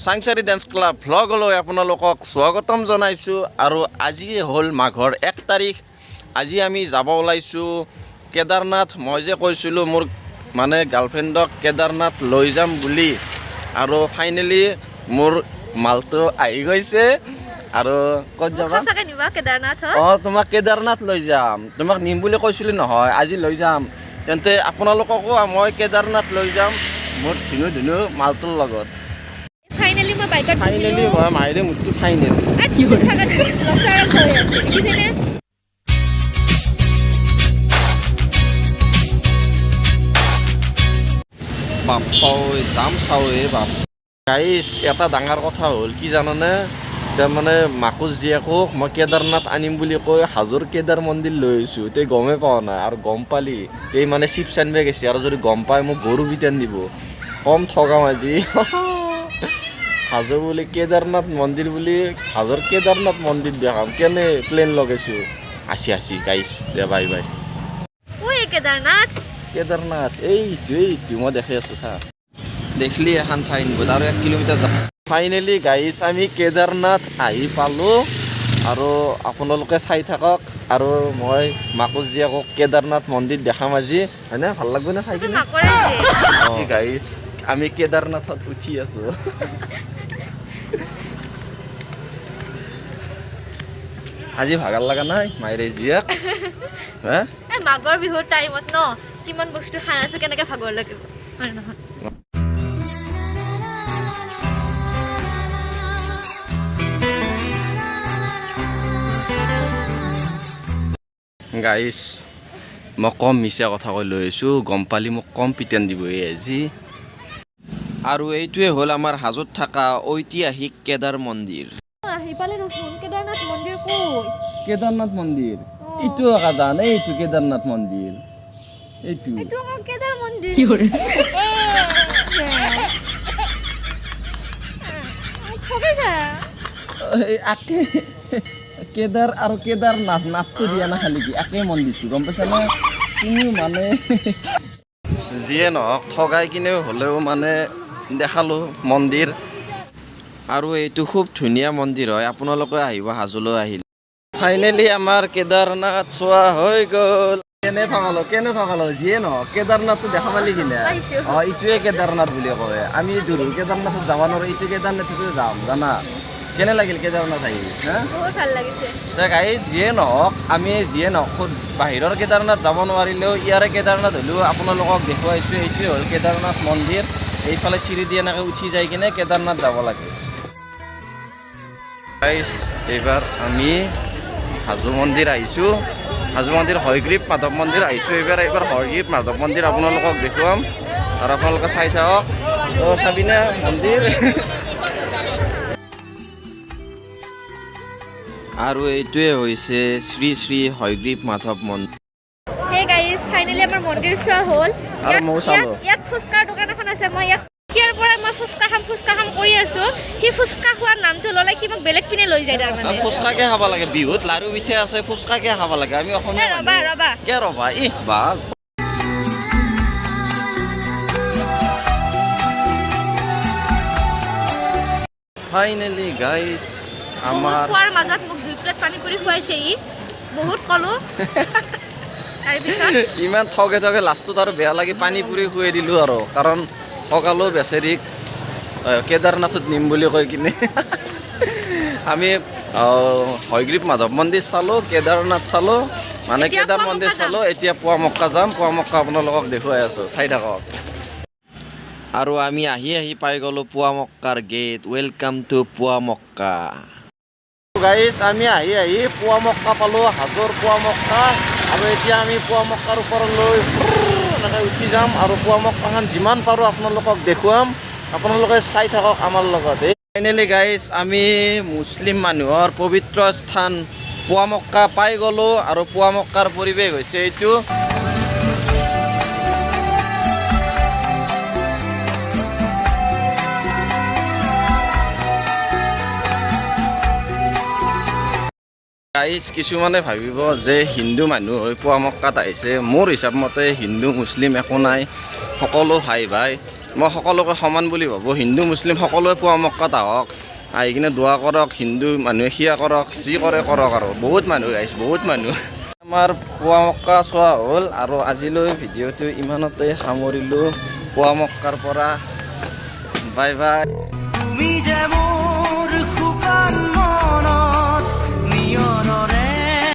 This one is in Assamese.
চাংচাৰী ডেন্স ক্লাব ভ্লগলৈ আপোনালোকক স্বাগতম জনাইছোঁ। আৰু আজি হ'ল মাঘৰ 1 তাৰিখ। আজি আমি যাব ওলাইছোঁ কেদাৰনাথ। মই যে কৈছিলোঁ মোৰ মানে গাৰ্লফ্ৰেণ্ডক কেদাৰনাথ লৈ যাম বুলি, আৰু ফাইনেলি মোৰ মালটো আহি গৈছে। আৰু ক'ত যাবা? তোমাক কেদাৰনাথ লৈ যাম। তোমাক নিম বুলি কৈছিলোঁ নহয়, আজি লৈ যাম। তেন্তে আপোনালোককো মই কেদাৰনাথ লৈ যাম মোৰ ধুনু মালটোৰ লগত। ফাইনেলি মই মাইৰে মুঠটো ফাইনেল। বাপ্পা ঐ যাম চাওঁ এই বাপ। গাইছ এটা ডাঙৰ কথা হ'ল কি জানানে, তাৰমানে মাকুচ জীয়েকক মই কেদাৰনাথ আনিম বুলি কৈ হাজোৰ কেদাৰ মন্দিৰ লৈ আহিছোঁ। তে গমেই পোৱা নাই, আৰু গম পালি এই মানে চিপছ আনিব গৈছে, আৰু যদি গম পাই মোক গৰু বিটান দিব। কম ঠগাম আজি। হাজো বুলি কেদাৰনাথ মন্দিৰ বুলি হাজোৰ কেদাৰনাথ মন্দিৰ দেখাম। কেনে প্লেন লগাইছোঁ। আসি গাইছ দে বাই। কেদাৰনাথ এইটো মই দেখি আছোঁ চা, দেখলি এখন চাইন বোৰ্ড আৰু 1 কিলোমিটাৰ যাম। ফাইনেলি গাইছ আমি কেদাৰনাথ আহি পালোঁ, আৰু আপোনালোকে চাই থাকক। আৰু মই মাকুচ জীয়েকক কেদাৰনাথ মন্দিৰ দেখাম আজি, হয়নে? ভাল লাগব না চাই কিনে? গাইছ আমি কেদাৰনাথত উঠি আছোঁ। আজি ভাগাৰ লগা নাই মাইৰে জীয়েক? মাঘৰ বিহুৰ টাইমত ন কিমান বস্তু খাই আছে, কেনেকে ভাগৰ লাগিব হয় নহয়? গাইছ মই কম মিছা কথা কৈ লৈ আহিছোঁ, গম পালি মোক কম পিটেন দিব এই আজি। আৰু এইটোৱে হ'ল আমাৰ হাজোত থকা ঐতিহাসিক কেদাৰ মন্দিৰ। কেদাৰনাথ মন্দিৰ এইটো জান, এইটো কেদাৰনাথ মন্দিৰ, এইটো কেদাৰ মন্দিৰ। কেদাৰ আৰু কেদাৰনাথ নাথটো দিয়া না খালি কি একে মন্দিৰটো, গম পাইছা না তুমি? মানে যিয়ে নহওক ঠগাই কিনে হ'লেও মানে দেখালোঁ মন্দিৰ। আৰু এইটো খুব ধুনীয়া মন্দিৰ হয়, আপোনালোকে আহিব হাজোলৈ আহিলে। ফাইনেলি আমাৰ কেদাৰনাথ চোৱা হৈ গ'ল। কেনে থকালো যিয়ে নহওক কেদাৰনাথটো দেখা পালি কিনে? এইটোৱে কেদাৰনাথ বুলি কয়। আমি দূৰ কেদাৰনাথত যাব নোৱাৰোঁ, এইটো কেদাৰনাথতে যাম জানা। কেনে লাগিল কেদাৰনাথ আহি? বহুত ভাল লাগিছে। গাইছ যিয়ে নহওক বাহিৰৰ কেদাৰনাথ যাব নোৱাৰিলেও ইয়াৰে কেদাৰনাথ হ'লেও আপোনালোকক দেখুৱাইছোঁ। এইটোৱে হ'ল কেদাৰনাথ মন্দিৰ। এইফালে চিৰি দি এনেকৈ উঠি যাই কিনে কেদাৰনাথ যাব লাগে। গাইছ এইবাৰ আমি হাজো মন্দিৰ আহিছোঁ, হাজো মন্দিৰ হয়গ্ৰীৱ মাধৱ মন্দিৰ আহিছোঁ। এইবাৰ হয়গ্ৰীৱ মাধৱ মন্দিৰ আপোনালোকক দেখুৱাম, আৰু আপোনালোকে চাই থাকক। চাবিনা মন্দিৰ। আৰু এইটোৱে হৈছে শ্ৰী শ্ৰী হয়গ্ৰীৱ মাধৱ মন্দিৰ। হে গাইছ ফাইনেলি আমাৰ মন্দিৰ চোৱা হ'ল। আৰু ময়ো চালোঁ। ইয়াত ফুচকাৰ দোকান এখন আছে, মই ইয়াৰ পৰা মই ফুচকা খাম কৰি আছোঁ। সি ফুচকা খোৱাৰ নামটো ল'লে সি মোক বেলেগ পিনে লৈ যায়। তাৰমানে ফুচকাকে খাব লাগে, বিহুত লাৰু পিঠা আছে, ফুচকাকে খাব লাগে। আমি অসমীয়া ৰবা বা ফাইনেলি গাইছ আমাৰ খোৱাৰ মাজত মোক 2 প্লেট পানী পুৰি খুৱাইছে। ই বহুত ক'লো তাৰপিছত ইমান ঠগে লাষ্টত আৰু বেয়া লাগি পানী পুৰি খুৱাই দিলোঁ। আৰু কাৰণ ঠগালোঁ বেচেৰিক, কেদাৰনাথত নিম বুলি কৈ কিনে। আমি হয়গ্ৰীৱ মাধৱ মন্দিৰ চালোঁ, কেদাৰনাথ চালোঁ, মানে কেদাৰ মন্দিৰ চালোঁ। এতিয়া পুৱা মক্কা যাম। পুৱা মক্কা আপোনালোকক দেখুৱাই আছোঁ, চাই থাকক। আৰু আমি আহি পাই গ'লোঁ পুৱা মক্কাৰ গেট। ৱেলকাম টু পুৱা মক্কা। গাইছ আমি আহি পুৱা মক্কা পালোঁ, হাজোৰ পুৱা মক্কা। আৰু এতিয়া আমি পুৱা মক্কাৰ ওপৰলৈ এনেকৈ উঠি যাম, আৰু পুৱা মক্কাখন যিমান পাৰোঁ আপোনালোকক দেখুৱাম। আপোনালোকে চাই থাকক আমাৰ লগত। ফাইনেলি গাইছ আমি মুছলিম মানুহৰ পবিত্ৰ স্থান পুৱা মক্কা পাই গ'লোঁ, আৰু পুৱা মক্কাৰ পৰিৱেশ হৈছে এইটো। গাইছ কিছুমানে ভাবিব যে হিন্দু মানুহ হৈ পুৱা মক্কাত আহিছে। মোৰ হিচাপ মতে হিন্দু মুছলিম একো নাই, সকলো ভাই মই সকলোকে সমান বুলি ভাবোঁ। হিন্দু মুছলিম সকলোৱে পুৱা মক্কাত আহক, আহি কিনে দোৱা কৰক, হিন্দু মানুহে সিয়া কৰক, যি কৰে কৰক আৰু বহুত মানুহ আহিছে, বহুত মানুহ। আমাৰ পুৱা মক্কা চোৱা হ'ল আৰু আজিলৈ ভিডিঅ'টো ইমানতে সামৰিলোঁ। পুৱা মক্কাৰ পৰা বাই বাই।